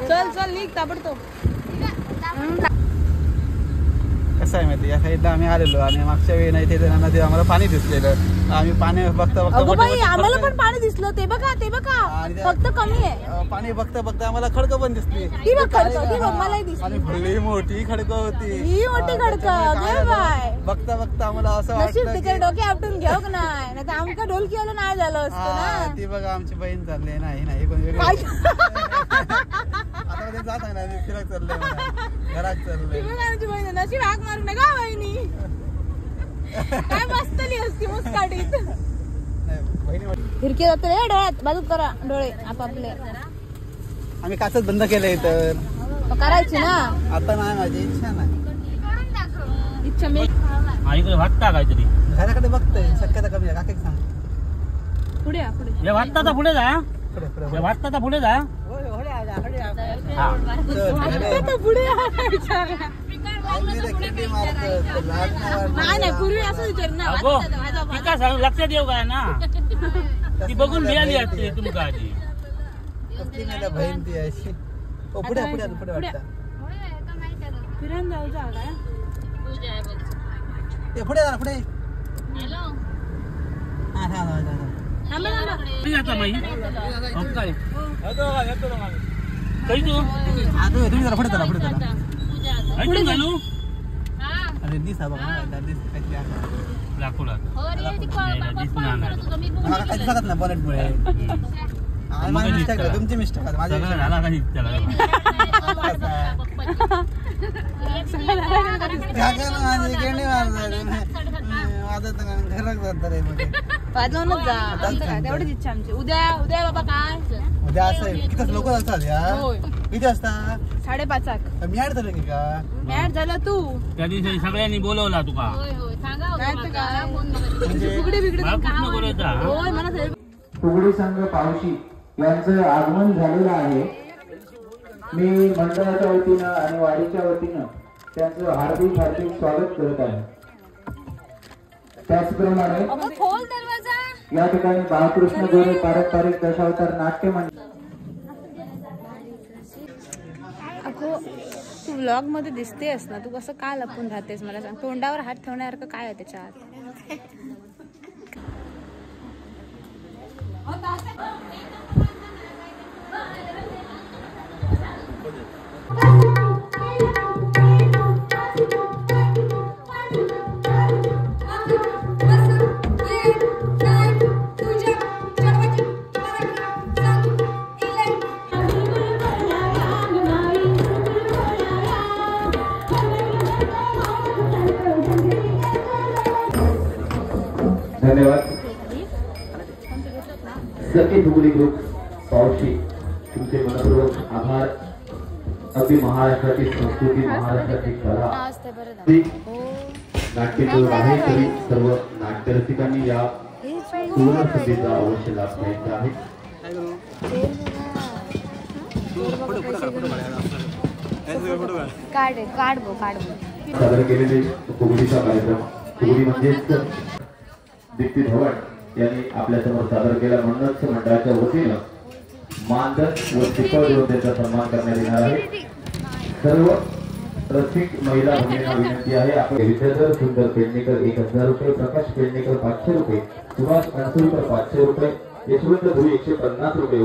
चल चल निघ ताबडतोब. कसं आहे माहिती या साईडला आम्ही आलेलो आणि मागच्या वेळी नाही ते नदी आम्हाला पाणी दिसलेलं. आम्ही पाणी बघता बघता आम्हाला पण पाणी दिसलं. ते बघा फक्त कमी आहे पाणी बघता बघता आम्हाला खडकं पण दिसली. ती बघ मलाही दिसली. आणि भरली मोठी खडकं होती. ही मोठी खडकं बघता बघता आम्हाला असं वाटलं तिकडे डोके आपटून घेऊ नाही तर आमका ढोलकी आलं नाही झालं असतं ना. ती बघा आमची बहीण चालली नाही कोण वेगळं आता जात आहे ना फिरत चाललंय घरात चाललंय. आमची बहीण अशी राग मारू नका बहिणी. काय मस्तली असती मुस्काटीत. हिरके जातो रे डोळ्यात बाजूत करा डोळे आपापले. आम्ही काचच बंद केलंय तर करायची ना. आता नाही माझी इच्छा नाही. इच्छा मी इकडे वाटता काहीतरी घराकडे बघतोय शक्यता कमी आहे. काका सांग पुढे वाटता पुढे जा. वाटता पुढे जा. नाही पूर्वी असं विचार ना. लक्षात येऊ काय ना ती बघून मिळाली असते तुमका आधी. बहीण ती अशी पुढे पुढे पुढे वाटतं फिरायला जाऊ जागा पुढे जा पुढे. तुम्ही जरा पुढे चला पुढे चला. घालू अरे दिसा बघा काहीतरी सांगत ना बॉनेटमुळे तुमची मिस्टेक माझ्या झाला काही त्याला तेवढीच इच्छा आमची. उद्या बाबा काय उद्या असं किती लोक असतात या किती असतात 5:30. मी ऍड झालं की का मॅट झालं तू त्या दिवशी सगळ्यांनी बोलवला तुका फुगडी संघ पावशी यांचं आगमन झालेलं आहे. मी मंडळाच्या वतीनं आणि वाडीच्या वतीनं त्यांचं हार्दिक स्वागत करत आहे. त्याचप्रमाणे या ठिकाणी बाळकृष्ण गोरे पारंपरिक दशावतार नाट्य मंडळ. तू व्लॉग मध्ये दिसतेस ना. तू कसं का लपून राहतेस मला सांग. तोंडावर हात ठेवण्यासारखं काय आहे त्याच्यात. धन्यवाद. सखी फुगडी ग्रुप पावशी तुमचे मनपूर्वक आभार. अगदी महाराष्ट्राची संस्कृती महाराष्ट्राची कला नाट्यगृह आहे तरी सर्व नाट्यरसिकांनी या सुवर्ण संधीचा अवश्य लाभ घ्यायचा आहे. सादर केलेले फुगडीचा कार्यक्रम फुगडी म्हणजेच दीप्ती धवड यांनी आपल्यासमोर सादर केला. म्हणूनच मंडळाच्या वतीनं मानधन व श्रीफळ देऊन त्यांचा सन्मान करण्यात येणार आहे. सर्व रसिक महिला भगिनींना विनंती आहे. आपण विद्याधर सुंदर पेडणेकर 1000 रुपये, प्रकाश पेडणेकर 500 रुपये, सुभाष अणसूरकर 500 रुपये, यशवंत धुई 150 रुपये.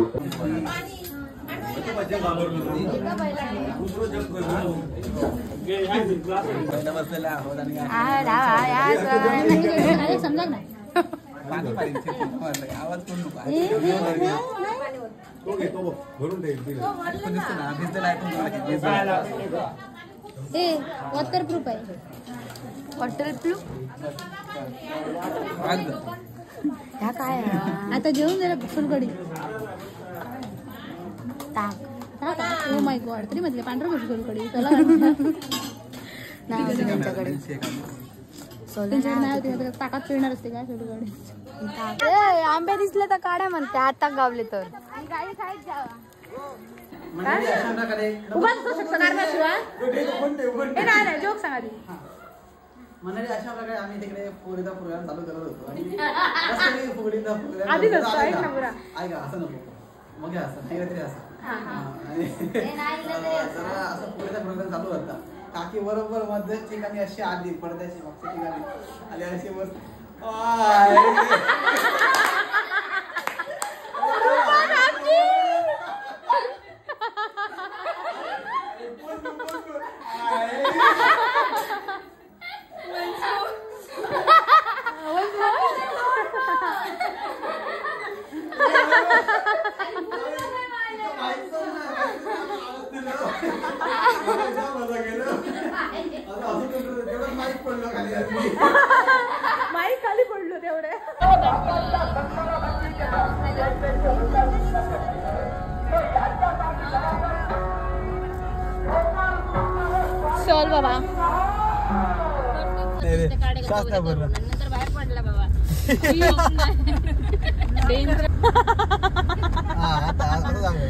वॉटरप्रूफ आहे. वॉटरप्रूफ ह्या काय आता जेवून जरा फुलकडी टाक. ओ माय गॉड तरी म्हटलं पांढरं कशी फुलकडी त्याला ताकात पिळणार असते काय फुलकडी. आंबे दिसले तर काढा म्हणते आता गावले तर गाडी खायच जावा. जोक सांगा ती मंडळी. अशा प्रकारे आम्ही तिकडे फुगडीचा प्रोग्राम चालू करत होतो आणि फुगडीचा प्रोग्राम आधीच असतो. ऐक ना पुरा ऐका असं नको मग हे असं नाही तरी असं आणि जरा असं पुढेचा प्रोग्राम चालू होता. काकी बरोबर मध्ये ठिकाणी अशी आली पडद्याची मागच्या ठिकाणी आली अशी बस माईक खाली पडलो तेवढे. चल बाबा शास्त्र बरोबर नंतर बाहेर पडला बाबा. हा आता असं सांगू